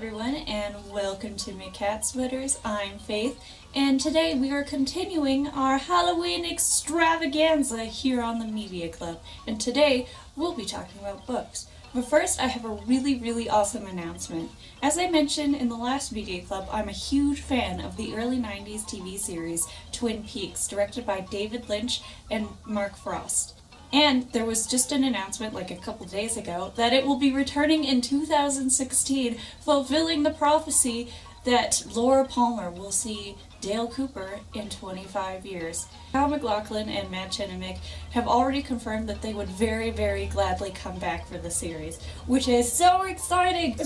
everyone, and welcome to My Cat Sweaters. I'm Faith, and today we are continuing our Halloween extravaganza here on the Media Club. And today we'll be talking about books. But first, I have a really awesome announcement. As I mentioned in the last Media Club, I'm a huge fan of the early 90s TV series Twin Peaks, directed by David Lynch and Mark Frost. And there was just an announcement like a couple days ago that it will be returning in 2016, fulfilling the prophecy that Laura Palmer will see Dale Cooper in 25 years. Kyle MacLachlan and Matt Chenamick have already confirmed that they would very gladly come back for the series, which is so exciting!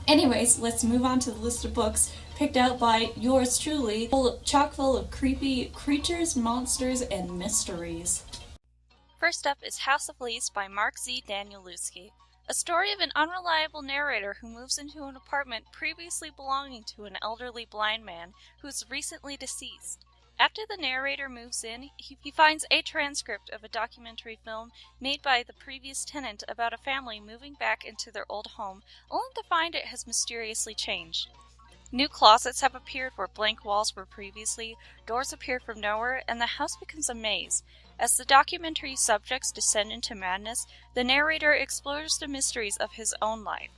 Anyways, let's move on to the list of books picked out by yours truly, chock full of creepy creatures, monsters, and mysteries. First up is House of Leaves by Mark Z. Danielewski, a story of an unreliable narrator who moves into an apartment previously belonging to an elderly blind man who is recently deceased. After the narrator moves in, he finds a transcript of a documentary film made by the previous tenant about a family moving back into their old home, only to find it has mysteriously changed. New closets have appeared where blank walls were previously, doors appear from nowhere, and the house becomes a maze. As the documentary subjects descend into madness, the narrator explores the mysteries of his own life.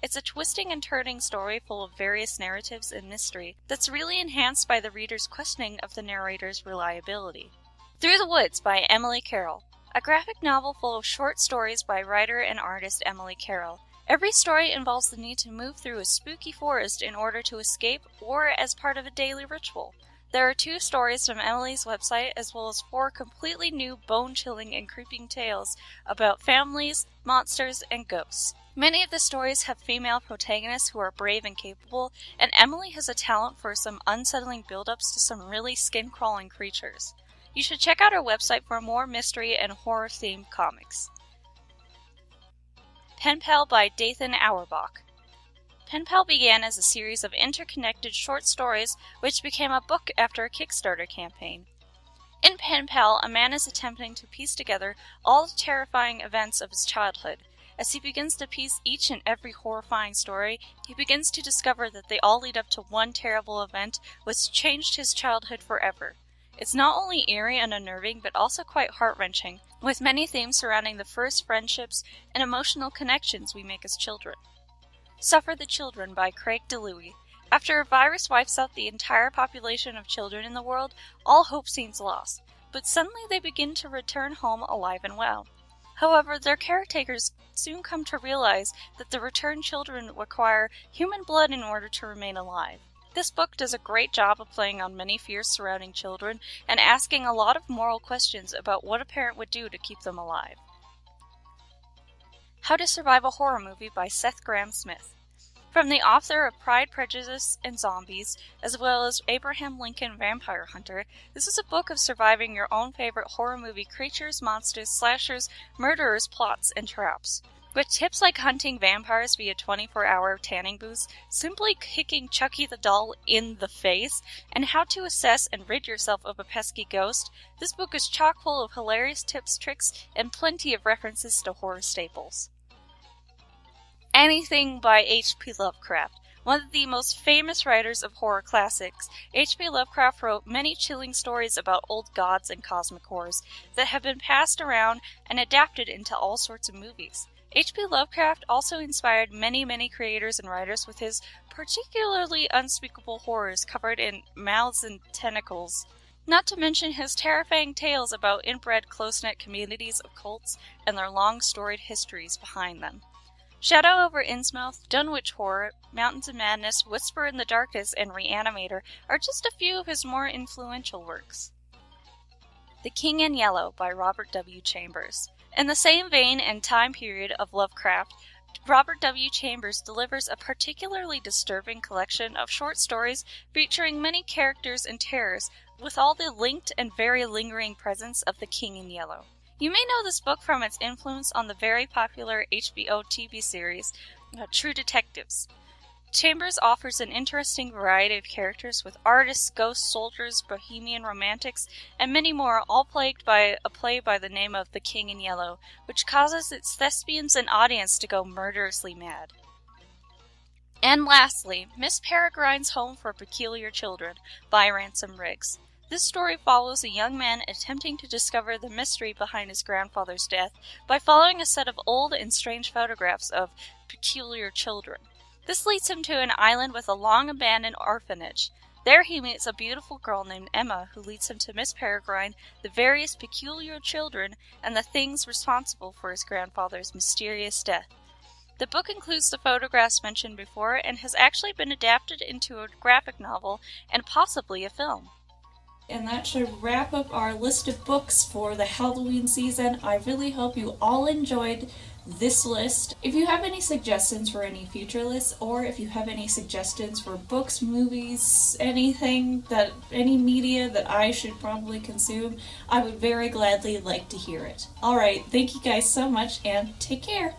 It's a twisting and turning story full of various narratives and mystery that's really enhanced by the reader's questioning of the narrator's reliability. Through the Woods by Emily Carroll, a graphic novel full of short stories by writer and artist Emily Carroll. Every story involves the need to move through a spooky forest in order to escape or as part of a daily ritual. There are 2 stories from Emily's website as well as 4 completely new bone-chilling and creeping tales about families, monsters, and ghosts. Many of the stories have female protagonists who are brave and capable, and Emily has a talent for some unsettling build-ups to some really skin-crawling creatures. You should check out her website for more mystery and horror-themed comics. Pen Pal by Dathan Auerbach. Pen Pal began as a series of interconnected short stories which became a book after a Kickstarter campaign. In Pen Pal, a man is attempting to piece together all the terrifying events of his childhood. As he begins to piece each and every horrifying story, he begins to discover that they all lead up to one terrible event which changed his childhood forever. It's not only eerie and unnerving, but also quite heart-wrenching, with many themes surrounding the first friendships and emotional connections we make as children. Suffer the Children by Craig DeLuey. After a virus wipes out the entire population of children in the world, all hope seems lost, but suddenly they begin to return home alive and well. However, their caretakers soon come to realize that the returned children require human blood in order to remain alive. This book does a great job of playing on many fears surrounding children and asking a lot of moral questions about what a parent would do to keep them alive. How to Survive a Horror Movie by Seth Grahame-Smith. From the author of Pride, Prejudice, and Zombies, as well as Abraham Lincoln Vampire Hunter, this is a book of surviving your own favorite horror movie creatures, monsters, slashers, murderers, plots, and traps. With tips like hunting vampires via 24-hour tanning booths, simply kicking Chucky the doll in the face, and how to assess and rid yourself of a pesky ghost, this book is chock full of hilarious tips, tricks, and plenty of references to horror staples. Anything by H.P. Lovecraft. One of the most famous writers of horror classics, H.P. Lovecraft wrote many chilling stories about old gods and cosmic horrors that have been passed around and adapted into all sorts of movies. H.P. Lovecraft also inspired many creators and writers with his particularly unspeakable horrors covered in mouths and tentacles, not to mention his terrifying tales about inbred close-knit communities of cults and their long storied histories behind them. Shadow over Innsmouth, Dunwich Horror, Mountains of Madness, Whisper in the Darkness, and Reanimator are just a few of his more influential works. The King in Yellow by Robert W. Chambers. In the same vein and time period of Lovecraft, Robert W. Chambers delivers a particularly disturbing collection of short stories featuring many characters and terrors, with all the linked and very lingering presence of the King in Yellow. You may know this book from its influence on the very popular HBO TV series, True Detectives. Chambers offers an interesting variety of characters with artists, ghosts, soldiers, bohemian romantics, and many more, all plagued by a play by the name of The King in Yellow, which causes its thespians and audience to go murderously mad. And lastly, Miss Peregrine's Home for Peculiar Children by Ransom Riggs. This story follows a young man attempting to discover the mystery behind his grandfather's death by following a set of old and strange photographs of peculiar children. This leads him to an island with a long-abandoned orphanage. There he meets a beautiful girl named Emma, who leads him to Miss Peregrine, the various peculiar children, and the things responsible for his grandfather's mysterious death. The book includes the photographs mentioned before and has actually been adapted into a graphic novel and possibly a film. And that should wrap up our list of books for the Halloween season. I really hope you all enjoyed this list. If you have any suggestions for any future lists, or if you have any suggestions for books, movies, any media that I should probably consume, I would very gladly like to hear it. Alright, thank you guys so much and take care!